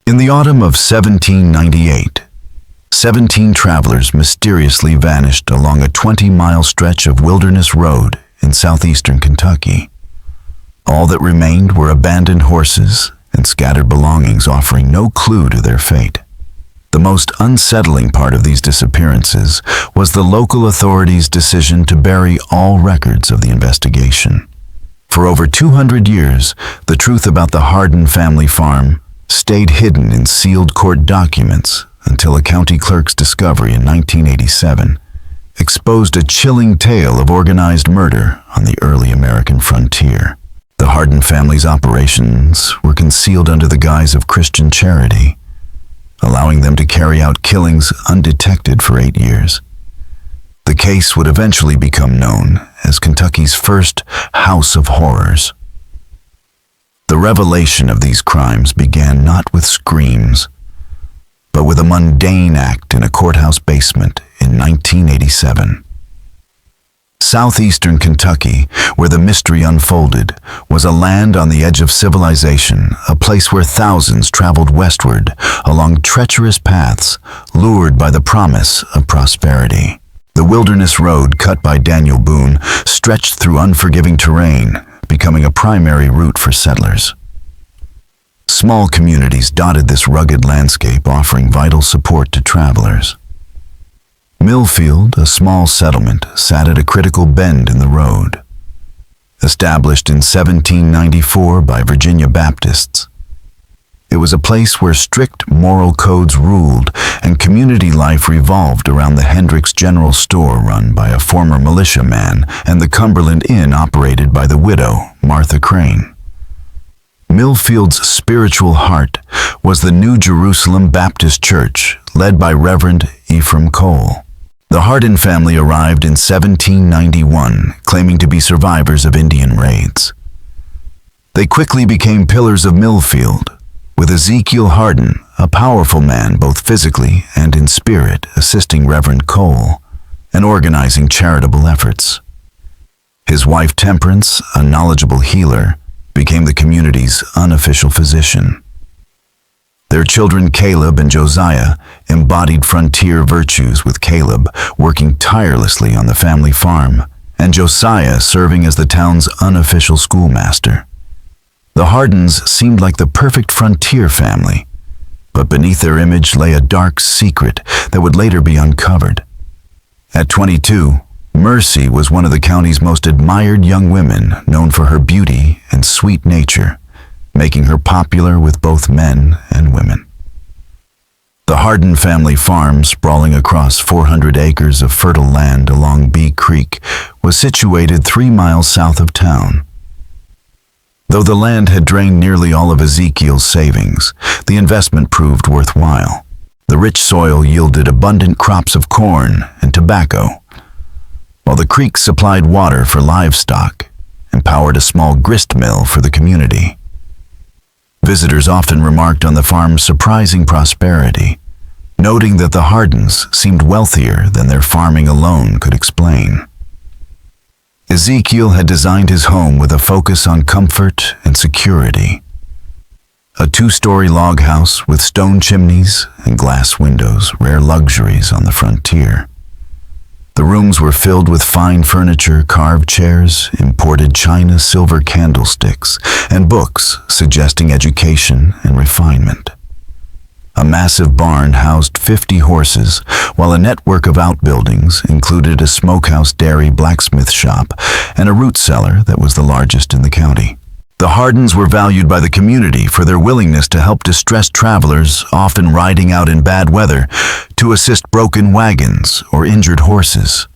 In the autumn of 1798, 17 travelers mysteriously vanished along a 20-mile stretch of wilderness road in southeastern Kentucky. All that remained were abandoned horses and scattered belongings, offering no clue to their fate. The most unsettling part of these disappearances was the local authorities' decision to bury all records of the investigation. For over 200 years, the truth about the Hardin family farm stayed hidden in sealed court documents until a county clerk's discovery in 1987 exposed a chilling tale of organized murder on the early American frontier. The Hardin family's operations were concealed under the guise of Christian charity, allowing them to carry out killings undetected for 8 years. The case would eventually become known as Kentucky's first House of Horrors. The revelation of these crimes began not with screams, but with a mundane act in a courthouse basement in 1987. Southeastern Kentucky, where the mystery unfolded, was a land on the edge of civilization, a place where thousands traveled westward along treacherous paths, lured by the promise of prosperity. The wilderness road cut by Daniel Boone stretched through unforgiving terrain, becoming a primary route for settlers. Small communities dotted this rugged landscape, offering vital support to travelers. Millfield, a small settlement, sat at a critical bend in the road. Established in 1794 by Virginia Baptists, it was a place where strict moral codes ruled and community life revolved around the Hendricks General Store run by a former militiaman and the Cumberland Inn operated by the widow, Martha Crane. Millfield's spiritual heart was the New Jerusalem Baptist Church, led by Reverend Ephraim Cole. The Hardin family arrived in 1791, claiming to be survivors of Indian raids. They quickly became pillars of Millfield, with Ezekiel Hardin, a powerful man both physically and in spirit, assisting Reverend Cole and organizing charitable efforts. His wife Temperance, a knowledgeable healer, became the community's unofficial physician. Their children Caleb and Josiah embodied frontier virtues, with Caleb working tirelessly on the family farm and Josiah serving as the town's unofficial schoolmaster. The Hardins seemed like the perfect frontier family, but beneath their image lay a dark secret that would later be uncovered. At 22, Mercy was one of the county's most admired young women, known for her beauty and sweet nature, making her popular with both men and women. The Hardin family farm, sprawling across 400 acres of fertile land along Bee Creek, was situated 3 miles south of town. Though the land had drained nearly all of Ezekiel's savings, the investment proved worthwhile. The rich soil yielded abundant crops of corn and tobacco, while the creek supplied water for livestock and powered a small grist mill for the community. Visitors often remarked on the farm's surprising prosperity, noting that the Hardins seemed wealthier than their farming alone could explain. Ezekiel had designed his home with a focus on comfort and security. A 2-story log house with stone chimneys and glass windows, rare luxuries on the frontier. The rooms were filled with fine furniture, carved chairs, imported china, silver candlesticks, and books suggesting education and refinement. A massive barn housed 50 horses, while a network of outbuildings included a smokehouse, dairy, blacksmith shop, and a root cellar that was the largest in the county. The Hardins were valued by the community for their willingness to help distressed travelers, often riding out in bad weather, to assist broken wagons or injured horses.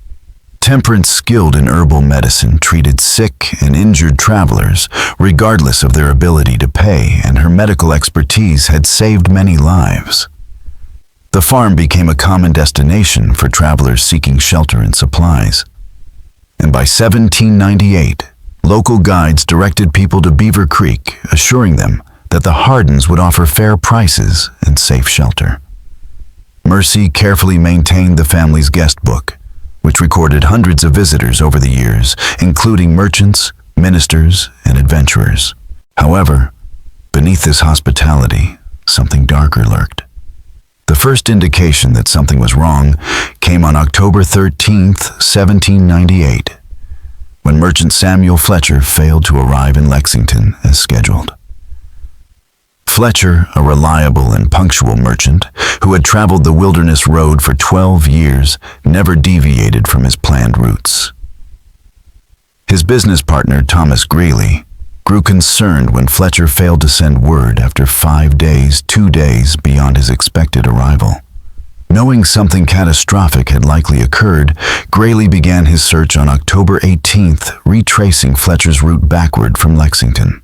Temperance, skilled in herbal medicine, treated sick and injured travelers, regardless of their ability to pay, and her medical expertise had saved many lives. The farm became a common destination for travelers seeking shelter and supplies. And by 1798, local guides directed people to Beaver Creek, assuring them that the Hardins would offer fair prices and safe shelter. Mercy carefully maintained the family's guest book, which recorded hundreds of visitors over the years, including merchants, ministers, and adventurers. However, beneath this hospitality, something darker lurked. The first indication that something was wrong came on October 13th, 1798, when merchant Samuel Fletcher failed to arrive in Lexington as scheduled. Fletcher, a reliable and punctual merchant who had traveled the Wilderness Road for 12 years, never deviated from his planned routes. His business partner, Thomas Greeley, grew concerned when Fletcher failed to send word after 5 days, 2 days beyond his expected arrival. Knowing something catastrophic had likely occurred, Greeley began his search on October 18th, retracing Fletcher's route backward from Lexington.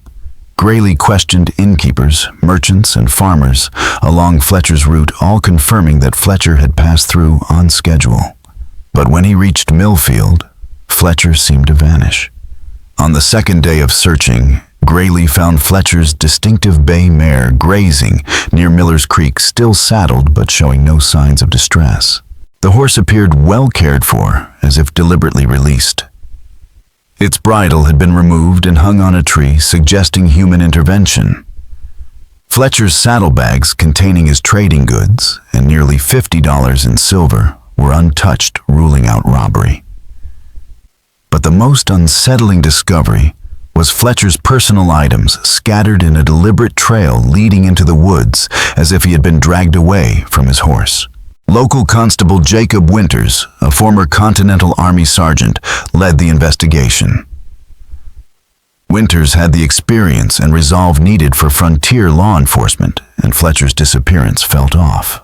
Greeley questioned innkeepers, merchants, and farmers along Fletcher's route, all confirming that Fletcher had passed through on schedule. But when he reached Millfield, Fletcher seemed to vanish. On the second day of searching, Greeley found Fletcher's distinctive bay mare grazing near Miller's Creek, still saddled but showing no signs of distress. The horse appeared well cared for, as if deliberately released. Its bridle had been removed and hung on a tree, suggesting human intervention. Fletcher's saddlebags containing his trading goods and nearly $50 in silver were untouched, ruling out robbery. But the most unsettling discovery was Fletcher's personal items scattered in a deliberate trail leading into the woods, as if he had been dragged away from his horse. Local Constable Jacob Winters, a former Continental Army sergeant, led the investigation. Winters had the experience and resolve needed for frontier law enforcement, and Fletcher's disappearance felt off.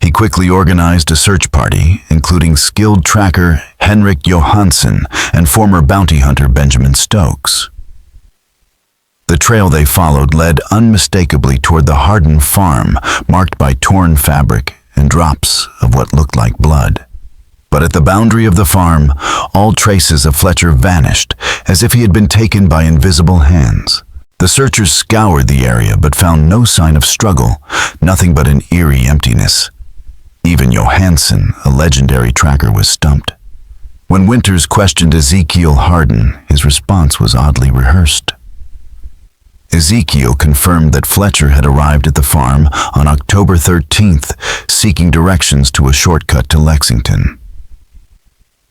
He quickly organized a search party, including skilled tracker Henrik Johansson and former bounty hunter Benjamin Stokes. The trail they followed led unmistakably toward the Hardin farm, marked by torn fabric and drops of what looked like blood. But at the boundary of the farm, all traces of Fletcher vanished, as if he had been taken by invisible hands. The searchers scoured the area but found no sign of struggle, nothing but an eerie emptiness. Even Johansson, a legendary tracker, was stumped. When Winters questioned Ezekiel Hardin, his response was oddly rehearsed. Ezekiel confirmed that Fletcher had arrived at the farm on October 13th, seeking directions to a shortcut to Lexington.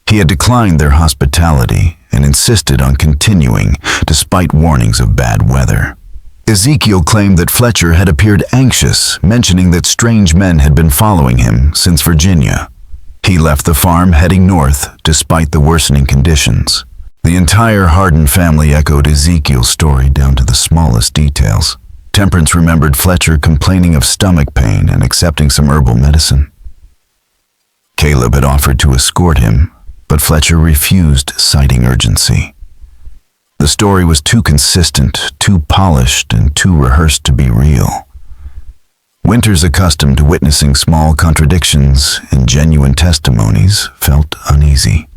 He had declined their hospitality and insisted on continuing, despite warnings of bad weather. Ezekiel claimed that Fletcher had appeared anxious, mentioning that strange men had been following him since Virginia. He left the farm heading north, despite the worsening conditions. The entire Hardin family echoed Ezekiel's story down to the smallest details. Temperance remembered Fletcher complaining of stomach pain and accepting some herbal medicine. Caleb had offered to escort him, but Fletcher refused, citing urgency. The story was too consistent, too polished, and too rehearsed to be real. Winters, accustomed to witnessing small contradictions in genuine testimonies, felt uneasy.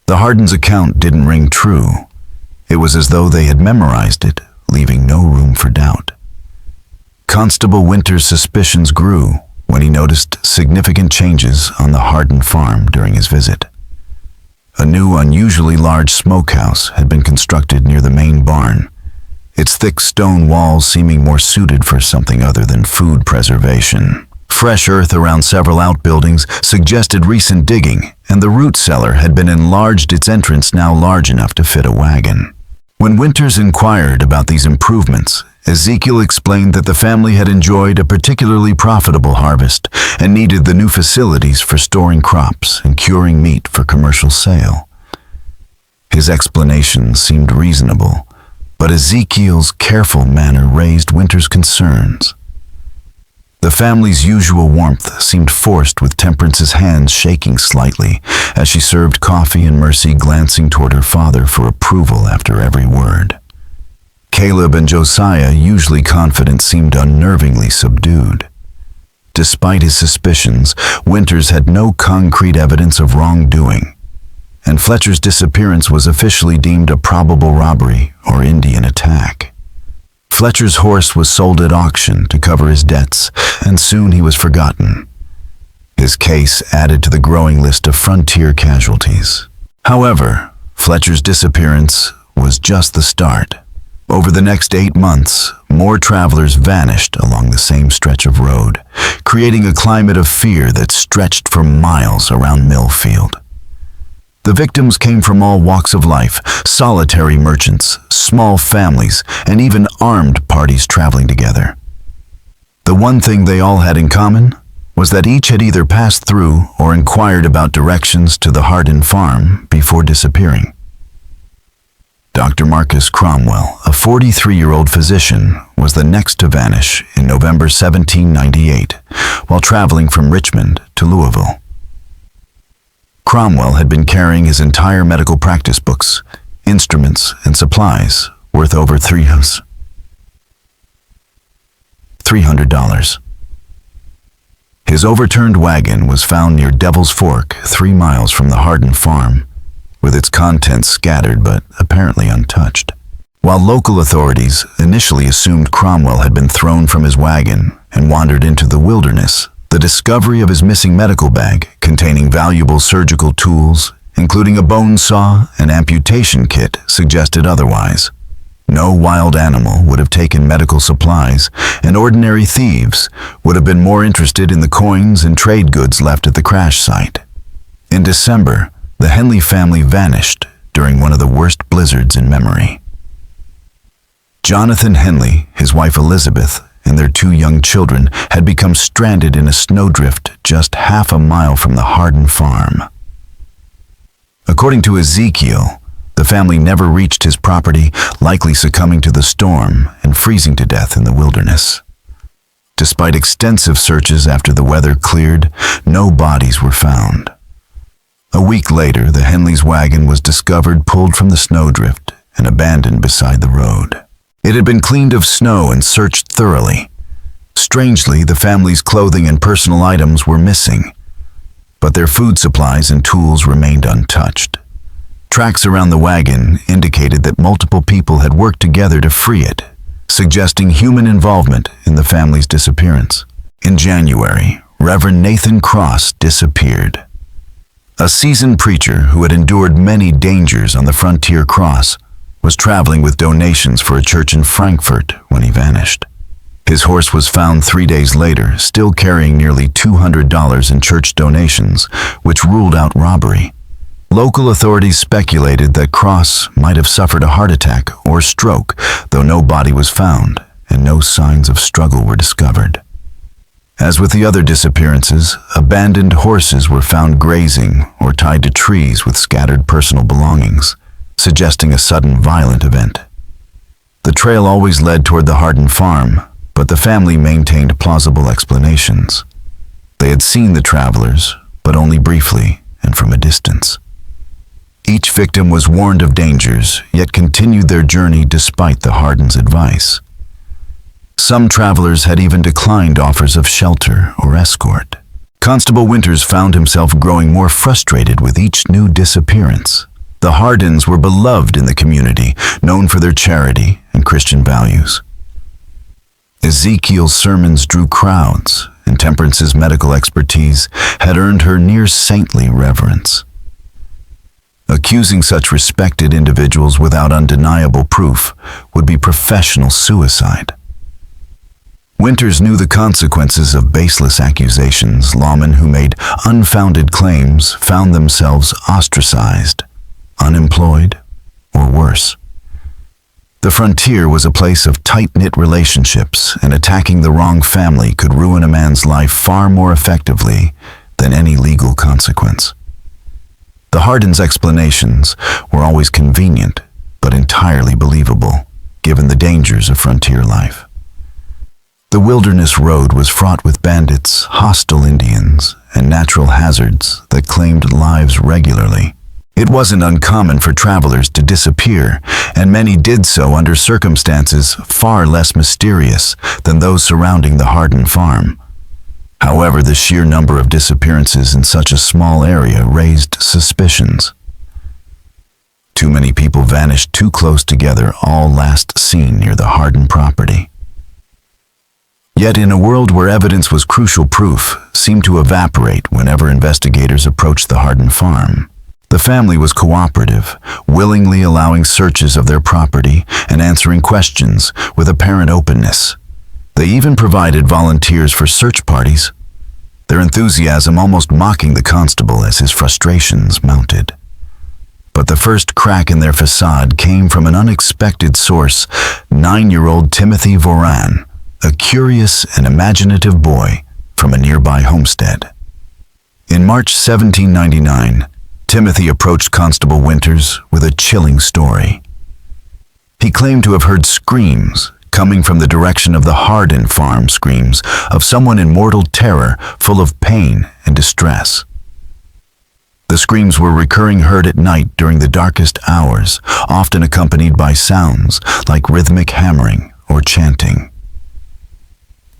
The Hardins' account didn't ring true. It was as though they had memorized it, leaving no room for doubt. Constable Winters' suspicions grew when he noticed significant changes on the Hardin farm during his visit. A new, unusually large smokehouse had been constructed near the main barn, its thick stone walls seeming more suited for something other than food preservation. Fresh earth around several outbuildings suggested recent digging, and the root cellar had been enlarged, its entrance now large enough to fit a wagon. When Winters inquired about these improvements, Ezekiel explained that the family had enjoyed a particularly profitable harvest and needed the new facilities for storing crops and curing meat for commercial sale. His explanation seemed reasonable, but Ezekiel's careful manner raised Winters' concerns. The family's usual warmth seemed forced, with Temperance's hands shaking slightly as she served coffee and Mercy glancing toward her father for approval after every word. Caleb and Josiah, usually confident, seemed unnervingly subdued. Despite his suspicions, Winters had no concrete evidence of wrongdoing, and Fletcher's disappearance was officially deemed a probable robbery or Indian attack. Fletcher's horse was sold at auction to cover his debts, and soon he was forgotten. His case added to the growing list of frontier casualties. However, Fletcher's disappearance was just the start. Over the next 8 months, more travelers vanished along the same stretch of road, creating a climate of fear that stretched for miles around Millfield. The victims came from all walks of life: solitary merchants, small families, and even armed parties traveling together. The one thing they all had in common was that each had either passed through or inquired about directions to the Hardin farm before disappearing. Dr. Marcus Cromwell, a 43-year-old physician, was the next to vanish in November 1798 while traveling from Richmond to Louisville. Cromwell had been carrying his entire medical practice books, instruments, and supplies worth over $300. His overturned wagon was found near Devil's Fork, 3 miles from the Hardin farm, with its contents scattered but apparently untouched. While local authorities initially assumed Cromwell had been thrown from his wagon and wandered into the wilderness, the discovery of his missing medical bag, containing valuable surgical tools, including a bone saw and amputation kit, suggested otherwise. No wild animal would have taken medical supplies, and ordinary thieves would have been more interested in the coins and trade goods left at the crash site. In December, the Henley family vanished during one of the worst blizzards in memory. Jonathan Henley, his wife Elizabeth, and their 2 young children had become stranded in a snowdrift just half a mile from the Hardin farm. According to Ezekiel, the family never reached his property, likely succumbing to the storm and freezing to death in the wilderness. Despite extensive searches after the weather cleared, no bodies were found. A week later, the Henleys' wagon was discovered pulled from the snowdrift and abandoned beside the road. It had been cleaned of snow and searched thoroughly. Strangely, the family's clothing and personal items were missing, but their food supplies and tools remained untouched. Tracks around the wagon indicated that multiple people had worked together to free it, suggesting human involvement in the family's disappearance. In January, Reverend Nathan Cross disappeared. A seasoned preacher who had endured many dangers on the frontier cross was traveling with donations for a church in Frankfurt when he vanished. His horse was found 3 days later, still carrying nearly $200 in church donations, which ruled out robbery. Local authorities speculated that Cross might have suffered a heart attack or stroke, though no body was found and no signs of struggle were discovered. As with the other disappearances, abandoned horses were found grazing or tied to trees with scattered personal belongings, suggesting a sudden violent event. The trail always led toward the Hardin farm, but the family maintained plausible explanations. They had seen the travelers, but only briefly and from a distance. Each victim was warned of dangers, yet continued their journey despite the Hardins' advice. Some travelers had even declined offers of shelter or escort. Constable Winters found himself growing more frustrated with each new disappearance. The Hardins were beloved in the community, known for their charity and Christian values. Ezekiel's sermons drew crowds, and Temperance's medical expertise had earned her near-saintly reverence. Accusing such respected individuals without undeniable proof would be professional suicide. Winters knew the consequences of baseless accusations. Lawmen who made unfounded claims found themselves ostracized, unemployed, or worse. The frontier was a place of tight-knit relationships, and attacking the wrong family could ruin a man's life far more effectively than any legal consequence. The Hardins' explanations were always convenient, but entirely believable, given the dangers of frontier life. The wilderness road was fraught with bandits, hostile Indians, and natural hazards that claimed lives regularly. It wasn't uncommon for travelers to disappear, and many did so under circumstances far less mysterious than those surrounding the Hardin farm. However, the sheer number of disappearances in such a small area raised suspicions. Too many people vanished too close together, all last seen near the Hardin property. Yet in a world where evidence was crucial, proof seemed to evaporate whenever investigators approached the Hardin farm. The family was cooperative, willingly allowing searches of their property and answering questions with apparent openness. They even provided volunteers for search parties, their enthusiasm almost mocking the constable as his frustrations mounted. But the first crack in their facade came from an unexpected source: 9-year-old Timothy Voran, a curious and imaginative boy from a nearby homestead. In March 1799, Timothy approached Constable Winters with a chilling story. He claimed to have heard screams coming from the direction of the Hardin farm, screams of someone in mortal terror, full of pain and distress. The screams were recurring, heard at night during the darkest hours, often accompanied by sounds like rhythmic hammering or chanting.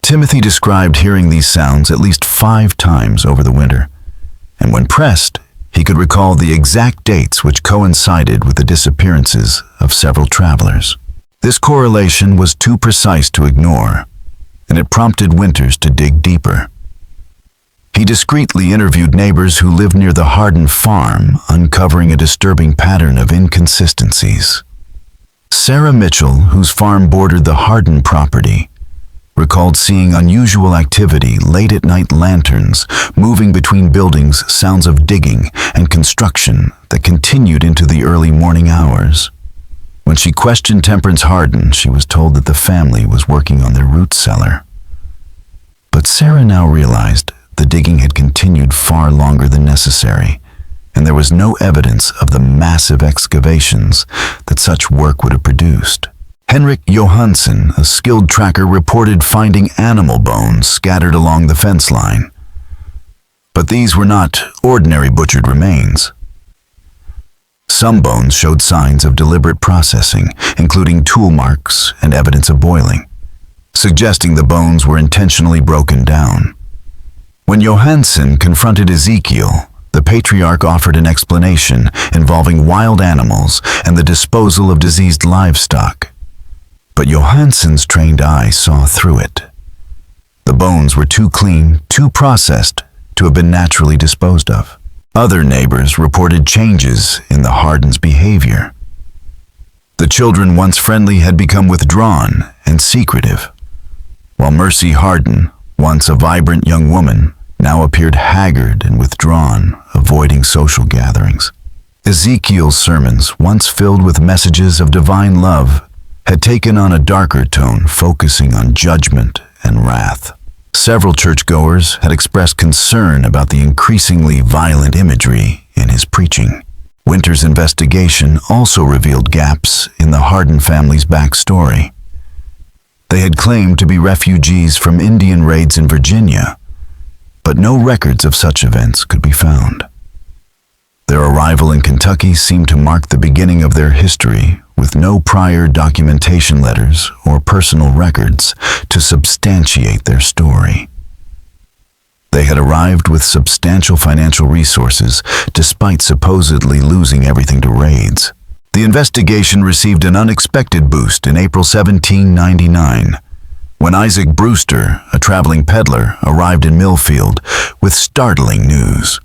Timothy described hearing these sounds at least 5 times over the winter, and when pressed, he could recall the exact dates which coincided with the disappearances of several travelers. This correlation was too precise to ignore, and it prompted Winters to dig deeper. He discreetly interviewed neighbors who lived near the Hardin farm, uncovering a disturbing pattern of inconsistencies. Sarah Mitchell, whose farm bordered the Hardin property, recalled seeing unusual activity: late-at-night lanterns moving between buildings, sounds of digging and construction that continued into the early morning hours. When she questioned Temperance Hardin, she was told that the family was working on their root cellar. But Sarah now realized the digging had continued far longer than necessary, and there was no evidence of the massive excavations that such work would have produced. Henrik Johansson, a skilled tracker, reported finding animal bones scattered along the fence line. But these were not ordinary butchered remains. Some bones showed signs of deliberate processing, including tool marks and evidence of boiling, suggesting the bones were intentionally broken down. When Johansson confronted Ezekiel, the patriarch offered an explanation involving wild animals and the disposal of diseased livestock. But Johansson's trained eye saw through it. The bones were too clean, too processed to have been naturally disposed of. Other neighbors reported changes in the Hardins' behavior. The children, once friendly, had become withdrawn and secretive, while Mercy Hardin, once a vibrant young woman, now appeared haggard and withdrawn, avoiding social gatherings. Ezekiel's sermons, once filled with messages of divine love, had taken on a darker tone, focusing on judgment and wrath. Several churchgoers had expressed concern about the increasingly violent imagery in his preaching. Winters' investigation also revealed gaps in the Hardin family's backstory. They had claimed to be refugees from Indian raids in Virginia, but no records of such events could be found. Their arrival in Kentucky seemed to mark the beginning of their history, with no prior documentation letters or personal records to substantiate their story. They had arrived with substantial financial resources, despite supposedly losing everything to raids. The investigation received an unexpected boost in April 1799, when Isaac Brewster, a traveling peddler, arrived in Millfield with startling news.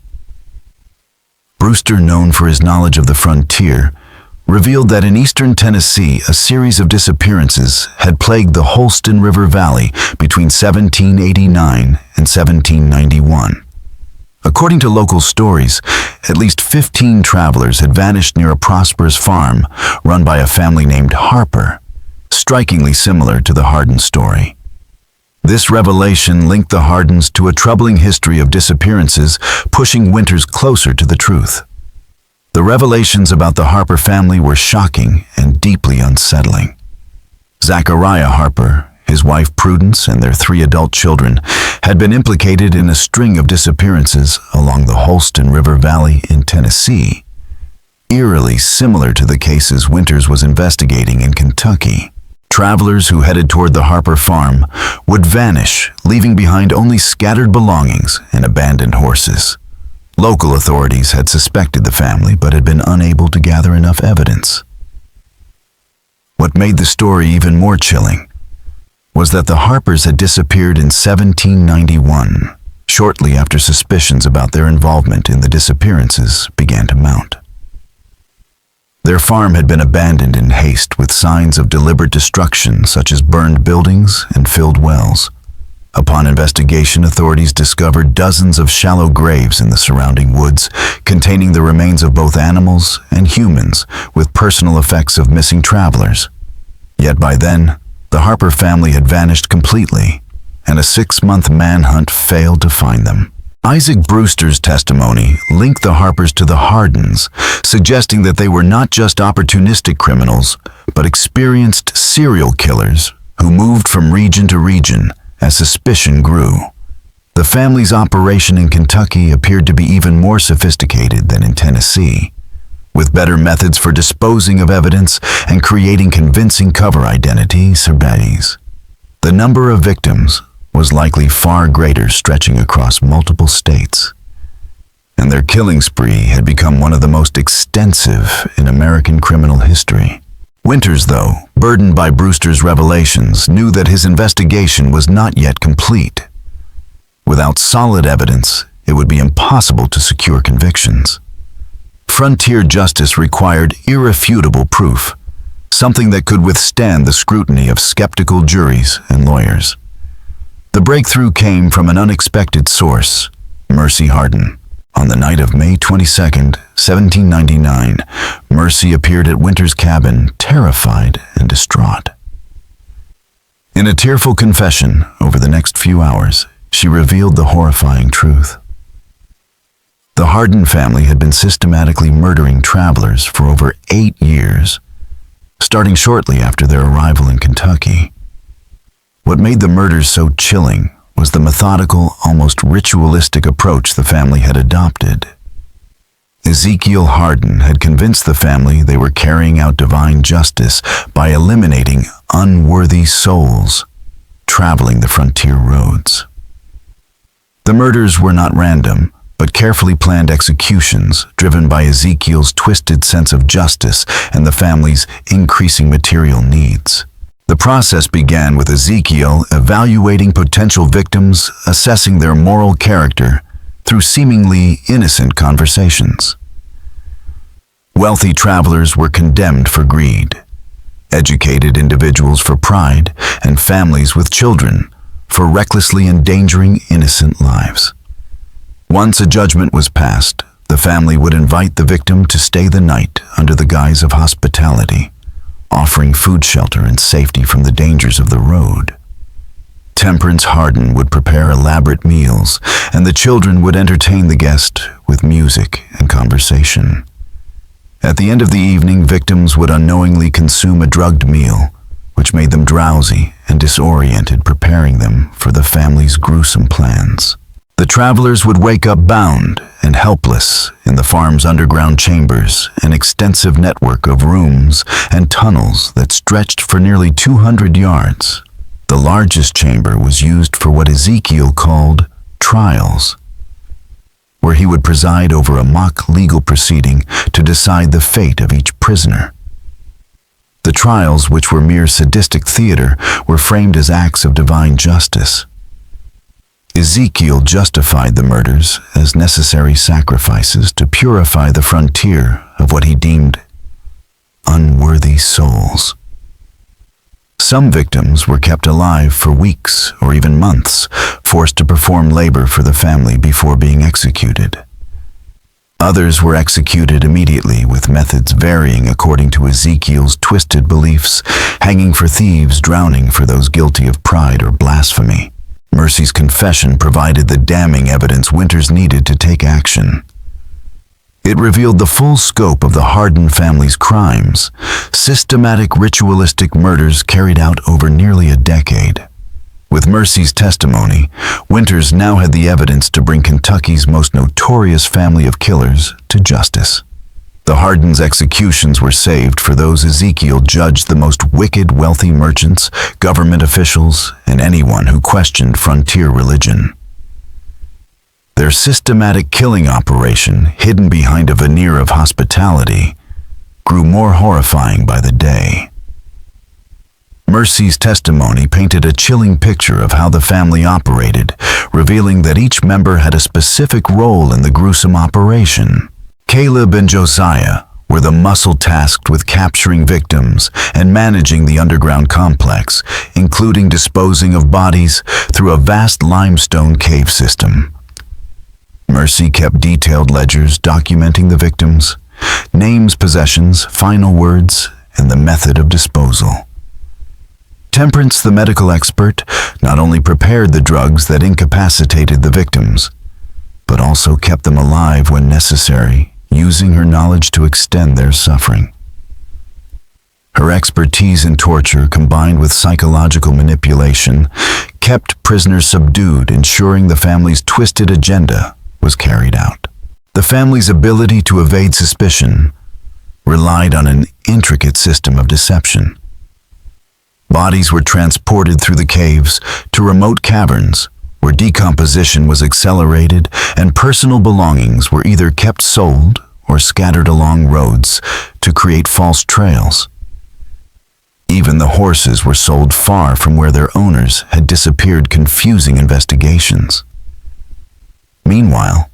Brewster, known for his knowledge of the frontier, revealed that in eastern Tennessee a series of disappearances had plagued the Holston River Valley between 1789 and 1791. According to local stories, at least 15 travelers had vanished near a prosperous farm run by a family named Harper, strikingly similar to the Hardin story. This revelation linked the Hardins to a troubling history of disappearances, pushing Winters closer to the truth. The revelations about the Harper family were shocking and deeply unsettling. Zachariah Harper, his wife Prudence, and their 3 adult children had been implicated in a string of disappearances along the Holston River Valley in Tennessee, eerily similar to the cases Winters was investigating in Kentucky. Travelers who headed toward the Harper farm would vanish, leaving behind only scattered belongings and abandoned horses. Local authorities had suspected the family but had been unable to gather enough evidence. What made the story even more chilling was that the Harpers had disappeared in 1791, shortly after suspicions about their involvement in the disappearances began to mount. Their farm had been abandoned in haste with signs of deliberate destruction such as burned buildings and filled wells. Upon investigation, authorities discovered dozens of shallow graves in the surrounding woods, containing the remains of both animals and humans, with personal effects of missing travelers. Yet by then, the Harper family had vanished completely, and a 6-month manhunt failed to find them. Isaac Brewster's testimony linked the Harpers to the Hardens, suggesting that they were not just opportunistic criminals, but experienced serial killers who moved from region to region as suspicion grew. The family's operation in Kentucky appeared to be even more sophisticated than in Tennessee, with better methods for disposing of evidence and creating convincing cover identities. The number of victims was likely far greater, stretching across multiple states, and their killing spree had become one of the most extensive in American criminal history. Winters, though, burdened by Brewster's revelations, knew that his investigation was not yet complete. Without solid evidence, it would be impossible to secure convictions. Frontier justice required irrefutable proof, something that could withstand the scrutiny of skeptical juries and lawyers. The breakthrough came from an unexpected source, Mercy Harden. On the night of May 22, 1799, Mercy appeared at Winter's cabin, terrified and distraught. In a tearful confession over the next few hours, she revealed the horrifying truth. The Harden family had been systematically murdering travelers for over 8 years, starting shortly after their arrival in Kentucky. What made the murders so chilling was the methodical, almost ritualistic approach the family had adopted. Ezekiel Harden had convinced the family they were carrying out divine justice by eliminating unworthy souls traveling the frontier roads. The murders were not random, but carefully planned executions driven by Ezekiel's twisted sense of justice and the family's increasing material needs. The process began with Ezekiel evaluating potential victims, assessing their moral character through seemingly innocent conversations. Wealthy travelers were condemned for greed, educated individuals for pride, and families with children for recklessly endangering innocent lives. Once a judgment was passed, the family would invite the victim to stay the night under the guise of hospitality, offering food, shelter, and safety from the dangers of the road. Temperance Harden would prepare elaborate meals, and the children would entertain the guest with music and conversation. At the end of the evening, victims would unknowingly consume a drugged meal, which made them drowsy and disoriented, preparing them for the family's gruesome plans. The travelers would wake up bound and helpless in the farm's underground chambers, an extensive network of rooms and tunnels that stretched for nearly 200 yards. The largest chamber was used for what Ezekiel called trials, where he would preside over a mock legal proceeding to decide the fate of each prisoner. The trials, which were mere sadistic theater, were framed as acts of divine justice. Ezekiel justified the murders as necessary sacrifices to purify the frontier of what he deemed unworthy souls. Some victims were kept alive for weeks or even months, forced to perform labor for the family before being executed. Others were executed immediately, with methods varying according to Ezekiel's twisted beliefs, hanging for thieves, drowning for those guilty of pride or blasphemy. Mercy's confession provided the damning evidence Winters needed to take action. It revealed the full scope of the Harden family's crimes, systematic ritualistic murders carried out over nearly a decade. With Mercy's testimony, Winters now had the evidence to bring Kentucky's most notorious family of killers to justice. The Hardens' executions were saved for those Ezekiel judged the most wicked wealthy merchants, government officials, and anyone who questioned frontier religion. Their systematic killing operation, hidden behind a veneer of hospitality, grew more horrifying by the day. Mercy's testimony painted a chilling picture of how the family operated, revealing that each member had a specific role in the gruesome operation. Caleb and Josiah were the muscle tasked with capturing victims and managing the underground complex, including disposing of bodies through a vast limestone cave system. Mercy kept detailed ledgers documenting the victims, names, possessions, final words, and the method of disposal. Temperance, the medical expert, not only prepared the drugs that incapacitated the victims, but also kept them alive when necessary, using her knowledge to extend their suffering. Her expertise in torture, combined with psychological manipulation, kept prisoners subdued, ensuring the family's twisted agenda was carried out. The family's ability to evade suspicion relied on an intricate system of deception. Bodies were transported through the caves to remote caverns where decomposition was accelerated and personal belongings were either kept sold or scattered along roads to create false trails. Even the horses were sold far from where their owners had disappeared, confusing investigations. Meanwhile,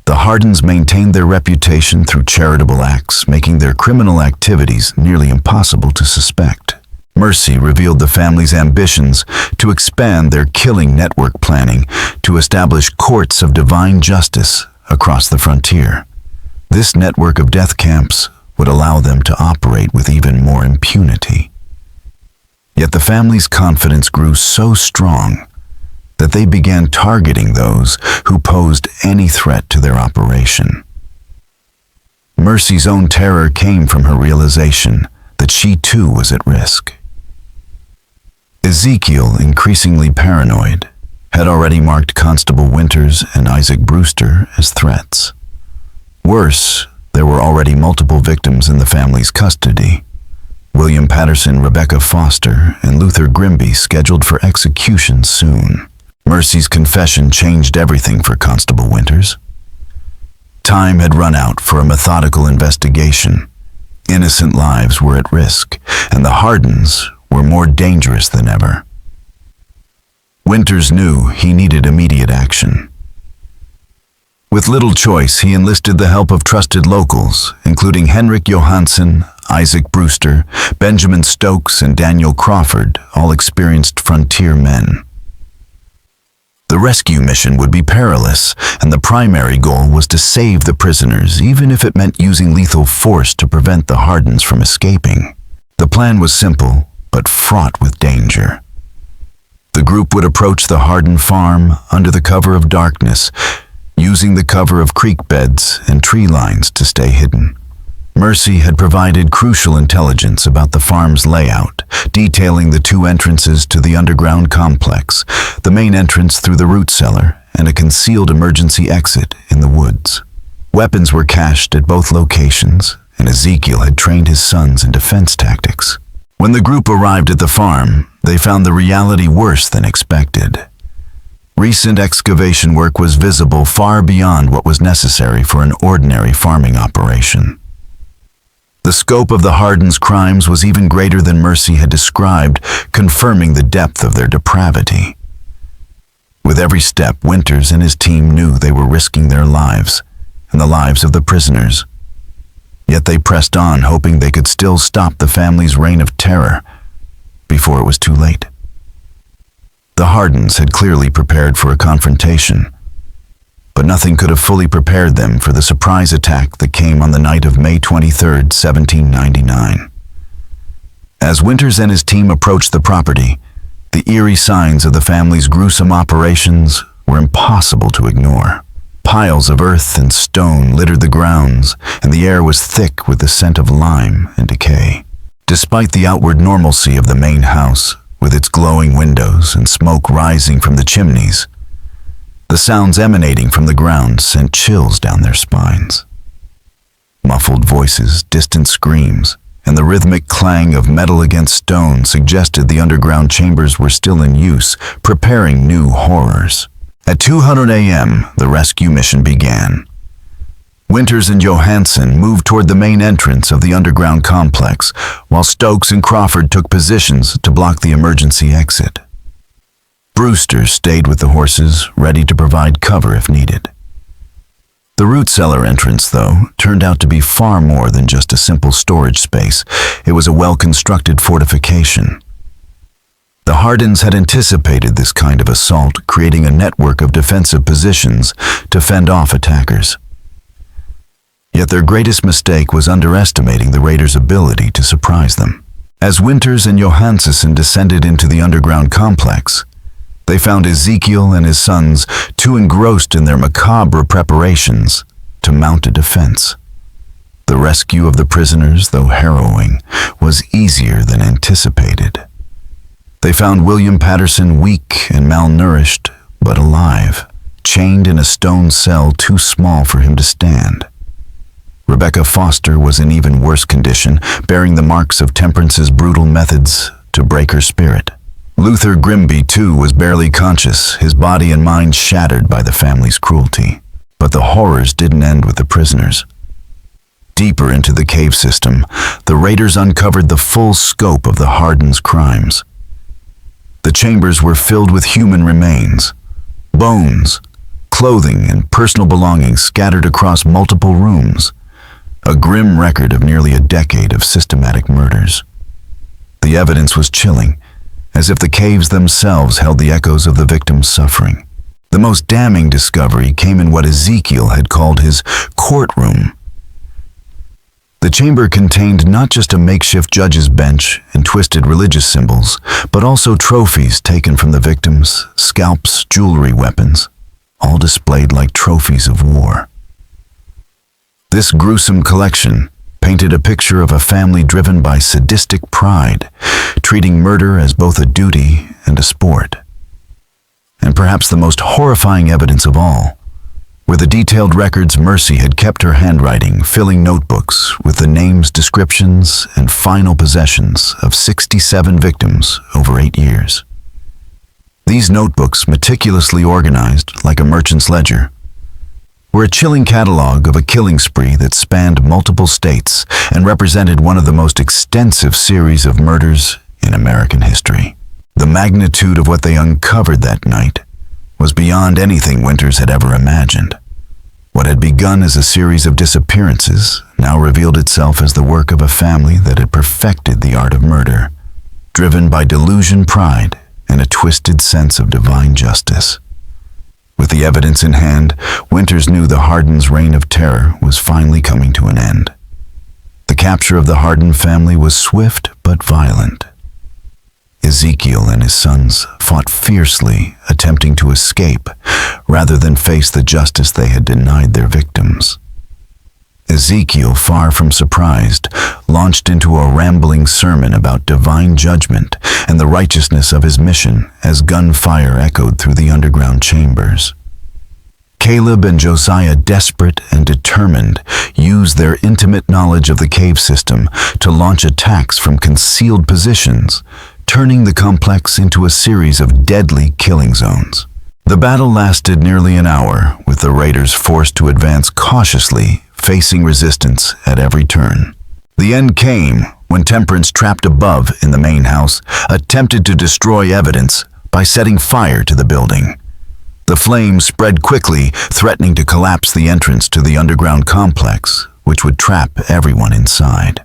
the Hardens maintained their reputation through charitable acts, making their criminal activities nearly impossible to suspect. Mercy revealed the family's ambitions to expand their killing network, planning to establish courts of divine justice across the frontier. This network of death camps would allow them to operate with even more impunity. Yet the family's confidence grew so strong that they began targeting those who posed any threat to their operation. Mercy's own terror came from her realization that she too was at risk. Ezekiel, increasingly paranoid, had already marked Constable Winters and Isaac Brewster as threats. Worse, there were already multiple victims in the family's custody: William Patterson, Rebecca Foster, and Luther Grimby, scheduled for execution soon. Mercy's confession changed everything for Constable Winters. Time had run out for a methodical investigation. Innocent lives were at risk, and the Hardens were more dangerous than ever. Winters knew he needed immediate action. With little choice, he enlisted the help of trusted locals, including Henrik Johansson, Isaac Brewster, Benjamin Stokes, and Daniel Crawford, all experienced frontier men. The rescue mission would be perilous, and the primary goal was to save the prisoners, even if it meant using lethal force to prevent the Hardens from escaping. The plan was simple, but fraught with danger. The group would approach the Harden farm under the cover of darkness, using the cover of creek beds and tree lines to stay hidden. Mercy had provided crucial intelligence about the farm's layout, detailing the two entrances to the underground complex, the main entrance through the root cellar, and a concealed emergency exit in the woods. Weapons were cached at both locations, and Ezekiel had trained his sons in defense tactics. When the group arrived at the farm, they found the reality worse than expected. Recent excavation work was visible far beyond what was necessary for an ordinary farming operation. The scope of the Hardens' crimes was even greater than Mercy had described, confirming the depth of their depravity. With every step, Winters and his team knew they were risking their lives and the lives of the prisoners. Yet they pressed on, hoping they could still stop the family's reign of terror before it was too late. The Hardens had clearly prepared for a confrontation, but nothing could have fully prepared them for the surprise attack that came on the night of May 23, 1799. As Winters and his team approached the property, the eerie signs of the family's gruesome operations were impossible to ignore. Piles of earth and stone littered the grounds, and the air was thick with the scent of lime and decay. Despite the outward normalcy of the main house, with its glowing windows and smoke rising from the chimneys, the sounds emanating from the ground sent chills down their spines. Muffled voices, distant screams, and the rhythmic clang of metal against stone suggested the underground chambers were still in use, preparing new horrors. At 2:00 a.m., the rescue mission began. Winters and Johansson moved toward the main entrance of the underground complex, while Stokes and Crawford took positions to block the emergency exit. Brewster stayed with the horses, ready to provide cover if needed. The root cellar entrance, though, turned out to be far more than just a simple storage space. It was a well-constructed fortification. The Hardins had anticipated this kind of assault, creating a network of defensive positions to fend off attackers. Yet their greatest mistake was underestimating the raiders' ability to surprise them. As Winters and Johansson descended into the underground complex, they found Ezekiel and his sons too engrossed in their macabre preparations to mount a defense. The rescue of the prisoners, though harrowing, was easier than anticipated. They found William Patterson weak and malnourished, but alive, chained in a stone cell too small for him to stand. Rebecca Foster was in even worse condition, bearing the marks of Temperance's brutal methods to break her spirit. Luther Grimby, too, was barely conscious, his body and mind shattered by the family's cruelty. But the horrors didn't end with the prisoners. Deeper into the cave system, the raiders uncovered the full scope of the Hardins' crimes. The chambers were filled with human remains, bones, clothing, and personal belongings scattered across multiple rooms, a grim record of nearly a decade of systematic murders. The evidence was chilling, as if the caves themselves held the echoes of the victims' suffering. The most damning discovery came in what Ezekiel had called his courtroom. The chamber contained not just a makeshift judge's bench and twisted religious symbols, but also trophies taken from the victims, scalps, jewelry, weapons, all displayed like trophies of war. This gruesome collection painted a picture of a family driven by sadistic pride, treating murder as both a duty and a sport. And perhaps the most horrifying evidence of all were the detailed records Mercy had kept her handwriting, filling notebooks with the names, descriptions, and final possessions of 67 victims over 8 years. These notebooks, meticulously organized like a merchant's ledger, were a chilling catalog of a killing spree that spanned multiple states and represented one of the most extensive series of murders in American history. The magnitude of what they uncovered that night was beyond anything Winters had ever imagined. What had begun as a series of disappearances now revealed itself as the work of a family that had perfected the art of murder, driven by delusion, pride, and a twisted sense of divine justice. With the evidence in hand, Winters knew the Hardins' reign of terror was finally coming to an end. The capture of the Hardin family was swift but violent. Ezekiel and his sons fought fiercely, attempting to escape rather than face the justice they had denied their victims. Ezekiel, far from surprised, launched into a rambling sermon about divine judgment and the righteousness of his mission as gunfire echoed through the underground chambers. Caleb and Josiah, desperate and determined, used their intimate knowledge of the cave system to launch attacks from concealed positions, turning the complex into a series of deadly killing zones. The battle lasted nearly an hour, with the raiders forced to advance cautiously, facing resistance at every turn. The end came when Temperance, trapped above in the main house, attempted to destroy evidence by setting fire to the building. The flames spread quickly, threatening to collapse the entrance to the underground complex, which would trap everyone inside.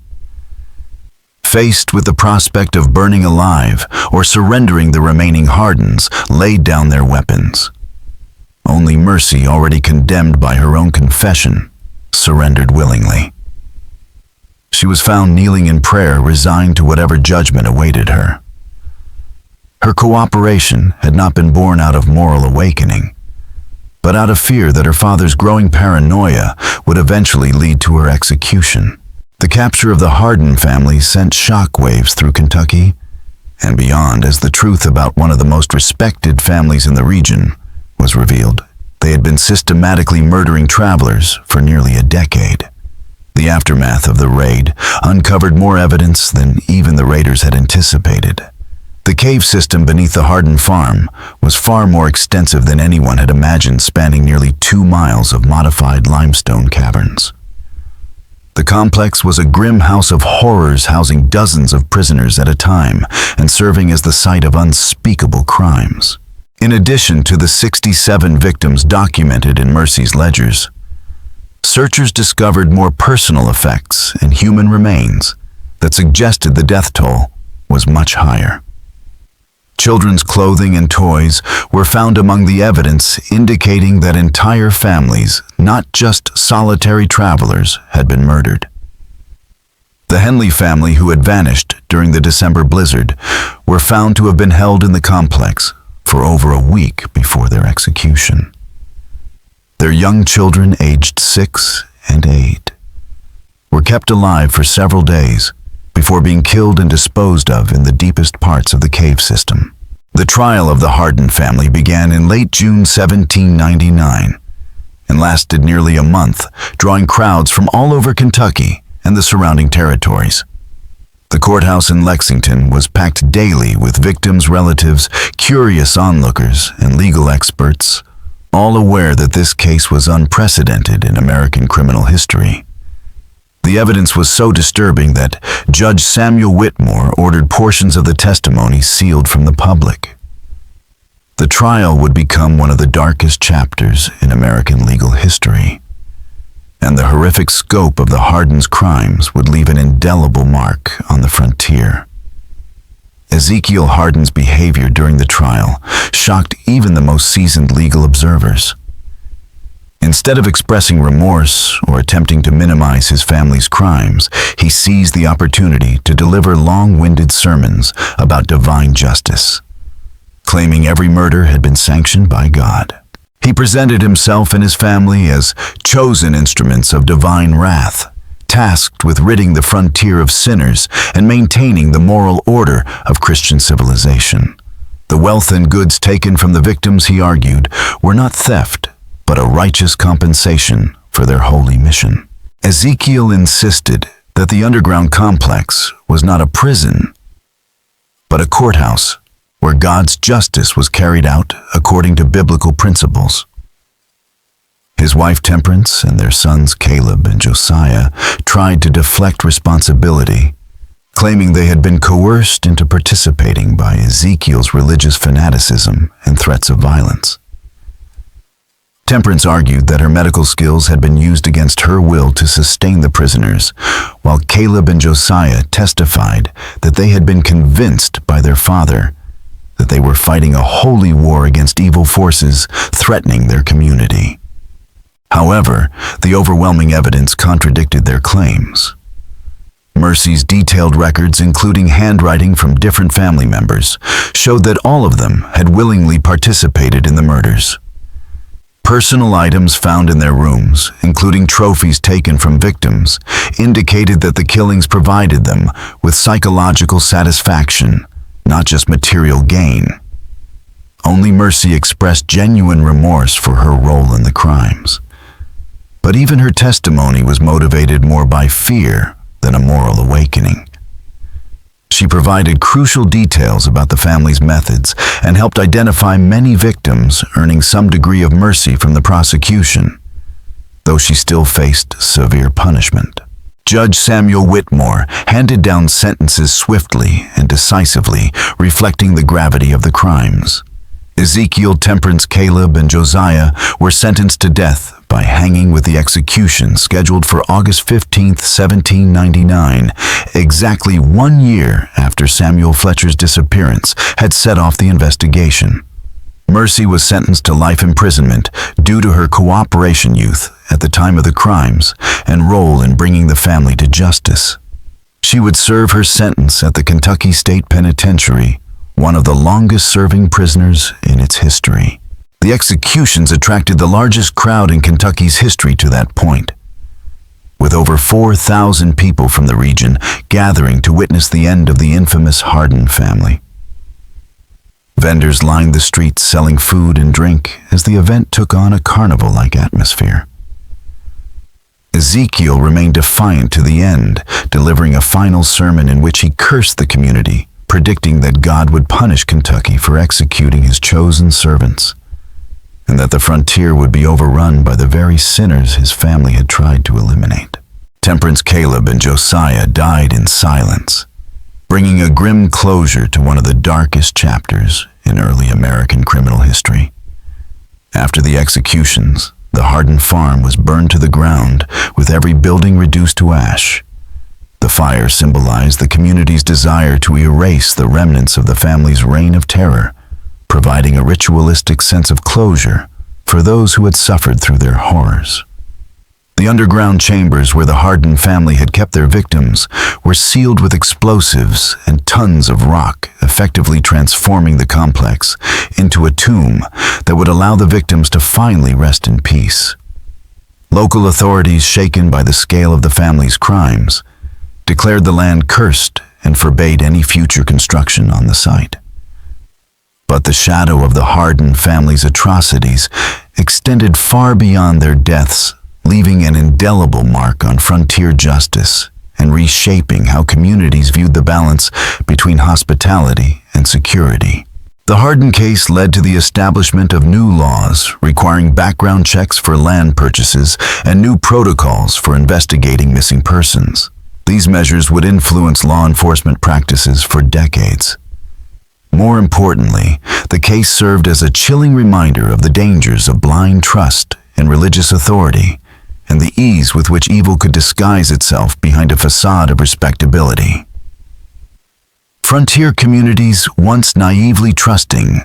Faced with the prospect of burning alive or surrendering, the remaining Hardins laid down their weapons. Only Mercy, already condemned by her own confession, surrendered willingly. She was found kneeling in prayer, resigned to whatever judgment awaited her. Her cooperation had not been born out of moral awakening, but out of fear that her father's growing paranoia would eventually lead to her execution. The capture of the Hardin family sent shockwaves through Kentucky and beyond as the truth about one of the most respected families in the region was revealed. They had been systematically murdering travelers for nearly a decade. The aftermath of the raid uncovered more evidence than even the raiders had anticipated. The cave system beneath the Hardin farm was far more extensive than anyone had imagined, spanning nearly 2 miles of modified limestone caverns. The complex was a grim house of horrors, housing dozens of prisoners at a time and serving as the site of unspeakable crimes. In addition to the 67 victims documented in Mercy's ledgers, searchers discovered more personal effects and human remains that suggested the death toll was much higher. Children's clothing and toys were found among the evidence indicating that entire families, not just solitary travelers, had been murdered. The Henley family, who had vanished during the December blizzard, were found to have been held in the complex for over a week before their execution. Their young children, aged 6 and 8, were kept alive for several days before being killed and disposed of in the deepest parts of the cave system. The trial of the Hardin family began in late June 1799 and lasted nearly a month, drawing crowds from all over Kentucky and the surrounding territories. The courthouse in Lexington was packed daily with victims' relatives, curious onlookers, and legal experts, all aware that this case was unprecedented in American criminal history. The evidence was so disturbing that Judge Samuel Whitmore ordered portions of the testimony sealed from the public. The trial would become one of the darkest chapters in American legal history, and the horrific scope of the Hardin's crimes would leave an indelible mark on the frontier. Ezekiel Hardin's behavior during the trial shocked even the most seasoned legal observers. Instead of expressing remorse or attempting to minimize his family's crimes, he seized the opportunity to deliver long-winded sermons about divine justice, claiming every murder had been sanctioned by God. He presented himself and his family as chosen instruments of divine wrath, tasked with ridding the frontier of sinners and maintaining the moral order of Christian civilization. The wealth and goods taken from the victims, he argued, were not theft, but a righteous compensation for their holy mission. Ezekiel insisted that the underground complex was not a prison, but a courthouse where God's justice was carried out according to biblical principles. His wife Temperance and their sons Caleb and Josiah tried to deflect responsibility, claiming they had been coerced into participating by Ezekiel's religious fanaticism and threats of violence. Temperance argued that her medical skills had been used against her will to sustain the prisoners, while Caleb and Josiah testified that they had been convinced by their father that they were fighting a holy war against evil forces threatening their community. However, the overwhelming evidence contradicted their claims. Mercy's detailed records, including handwriting from different family members, showed that all of them had willingly participated in the murders. Personal items found in their rooms, including trophies taken from victims, indicated that the killings provided them with psychological satisfaction, not just material gain. Only Mercy expressed genuine remorse for her role in the crimes. But even her testimony was motivated more by fear than a moral awakening. She provided crucial details about the family's methods and helped identify many victims, earning some degree of mercy from the prosecution, though she still faced severe punishment. Judge Samuel Whitmore handed down sentences swiftly and decisively, reflecting the gravity of the crimes. Ezekiel, Temperance, Caleb, and Josiah were sentenced to death by hanging, with the execution scheduled for August 15, 1799, exactly 1 year after Samuel Fletcher's disappearance had set off the investigation. Mercy was sentenced to life imprisonment due to her cooperation youth at the time of the crimes and role in bringing the family to justice. She would serve her sentence at the Kentucky State Penitentiary, one of the longest-serving prisoners in its history. The executions attracted the largest crowd in Kentucky's history to that point, with over 4,000 people from the region gathering to witness the end of the infamous Hardin family. Vendors lined the streets selling food and drink as the event took on a carnival-like atmosphere. Ezekiel remained defiant to the end, delivering a final sermon in which he cursed the community, predicting that God would punish Kentucky for executing his chosen servants, and that the frontier would be overrun by the very sinners his family had tried to eliminate. Temperance, Caleb, and Josiah died in silence, bringing a grim closure to one of the darkest chapters in early American criminal history. After the executions, The Hardin farm was burned to the ground, with every building reduced to ash. The fire symbolized the community's desire to erase the remnants of the family's reign of terror, providing a ritualistic sense of closure for those who had suffered through their horrors. The underground chambers where the Hardin family had kept their victims were sealed with explosives and tons of rock, effectively transforming the complex into a tomb that would allow the victims to finally rest in peace. Local authorities, shaken by the scale of the family's crimes, declared the land cursed and forbade any future construction on the site. But the shadow of the Hardin family's atrocities extended far beyond their deaths, leaving an indelible mark on frontier justice and reshaping how communities viewed the balance between hospitality and security. The Hardin case led to the establishment of new laws requiring background checks for land purchases and new protocols for investigating missing persons. These measures would influence law enforcement practices for decades. More importantly, the case served as a chilling reminder of the dangers of blind trust in religious authority and the ease with which evil could disguise itself behind a facade of respectability. Frontier communities, once naively trusting,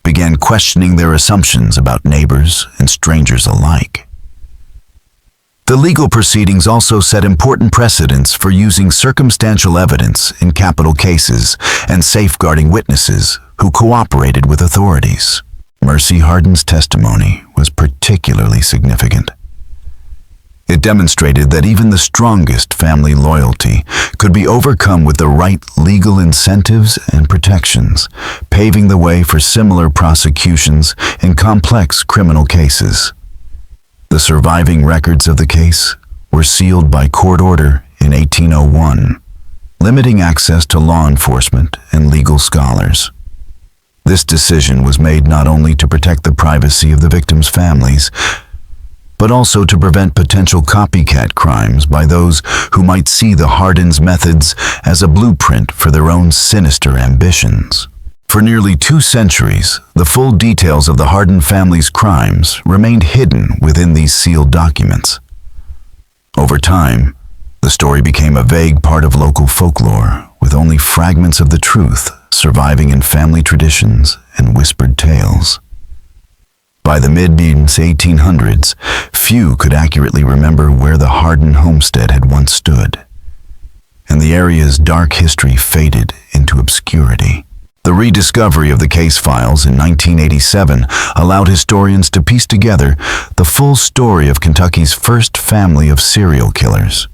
began questioning their assumptions about neighbors and strangers alike. The legal proceedings also set important precedents for using circumstantial evidence in capital cases and safeguarding witnesses who cooperated with authorities. Mercy Hardin's testimony was particularly significant. It demonstrated that even the strongest family loyalty could be overcome with the right legal incentives and protections, paving the way for similar prosecutions in complex criminal cases. The surviving records of the case were sealed by court order in 1801, limiting access to law enforcement and legal scholars. This decision was made not only to protect the privacy of the victims' families, but also to prevent potential copycat crimes by those who might see the Hardin's methods as a blueprint for their own sinister ambitions. For nearly 2 centuries, the full details of the Hardin family's crimes remained hidden within these sealed documents. Over time, the story became a vague part of local folklore, with only fragments of the truth surviving in family traditions and whispered tales. By the mid-1800s, few could accurately remember where the Hardin homestead had once stood, and the area's dark history faded into obscurity. The rediscovery of the case files in 1987 allowed historians to piece together the full story of Kentucky's first family of serial killers.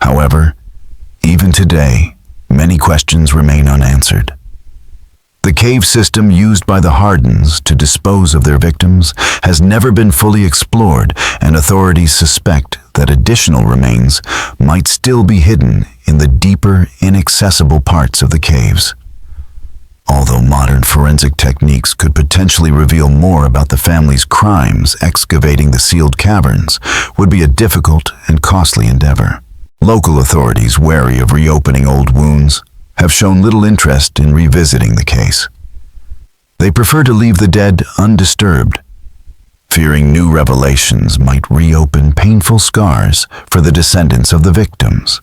However, even today, many questions remain unanswered. The cave system used by the Hardins to dispose of their victims has never been fully explored, and authorities suspect that additional remains might still be hidden in the deeper, inaccessible parts of the caves. Although modern forensic techniques could potentially reveal more about the family's crimes, excavating the sealed caverns would be a difficult and costly endeavor. Local authorities, wary of reopening old wounds, have shown little interest in revisiting the case. They prefer to leave the dead undisturbed, fearing new revelations might reopen painful scars for the descendants of the victims.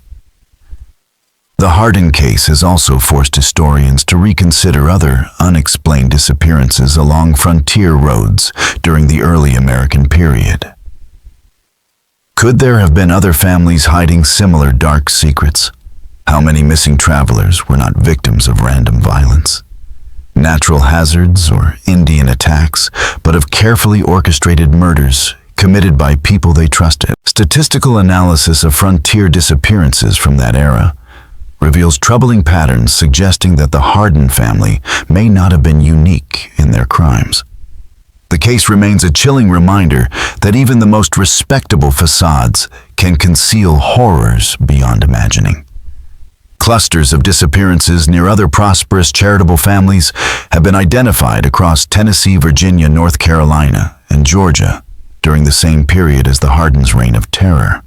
The Hardin case has also forced historians to reconsider other unexplained disappearances along frontier roads during the early American period. Could there have been other families hiding similar dark secrets? How many missing travelers were not victims of random violence, natural hazards, or Indian attacks, but of carefully orchestrated murders committed by people they trusted? Statistical analysis of frontier disappearances from that era reveals troubling patterns suggesting that the Hardin family may not have been unique in their crimes. The case remains a chilling reminder that even the most respectable facades can conceal horrors beyond imagining. Clusters of disappearances near other prosperous charitable families have been identified across Tennessee, Virginia, North Carolina, and Georgia during the same period as the Hardin's reign of terror.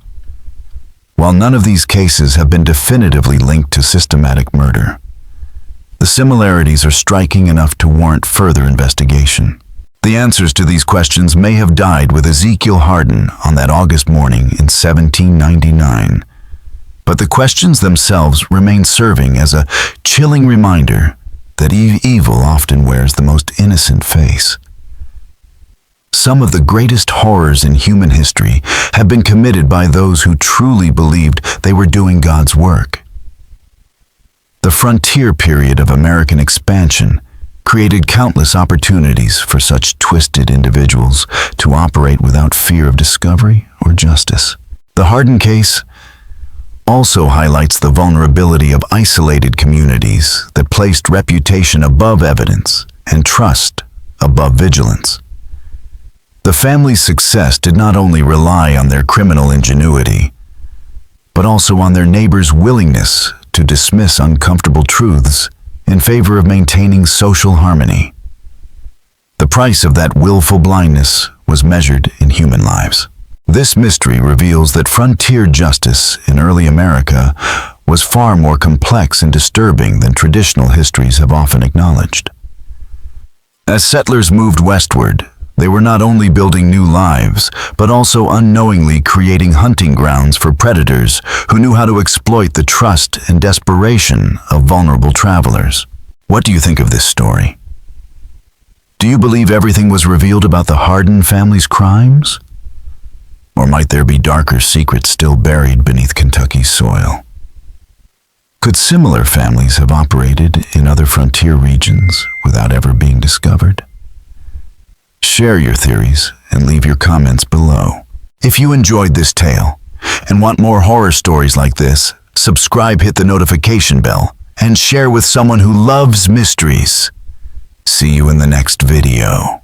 While none of these cases have been definitively linked to systematic murder, the similarities are striking enough to warrant further investigation. The answers to these questions may have died with Ezekiel Hardin on that August morning in 1799. But the questions themselves remain serving as a chilling reminder that evil often wears the most innocent face. Some of the greatest horrors in human history have been committed by those who truly believed they were doing God's work. The frontier period of American expansion created countless opportunities for such twisted individuals to operate without fear of discovery or justice. The Hardin case also highlights the vulnerability of isolated communities that placed reputation above evidence and trust above vigilance. The family's success did not only rely on their criminal ingenuity, but also on their neighbors' willingness to dismiss uncomfortable truths in favor of maintaining social harmony. The price of that willful blindness was measured in human lives. This mystery reveals that frontier justice in early America was far more complex and disturbing than traditional histories have often acknowledged. As settlers moved westward, they were not only building new lives, but also unknowingly creating hunting grounds for predators who knew how to exploit the trust and desperation of vulnerable travelers. What do you think of this story? Do you believe everything was revealed about the Hardin family's crimes? Or might there be darker secrets still buried beneath Kentucky's soil? Could similar families have operated in other frontier regions without ever being discovered? Share your theories and leave your comments below. If you enjoyed this tale and want more horror stories like this, subscribe, hit the notification bell, and share with someone who loves mysteries. See you in the next video.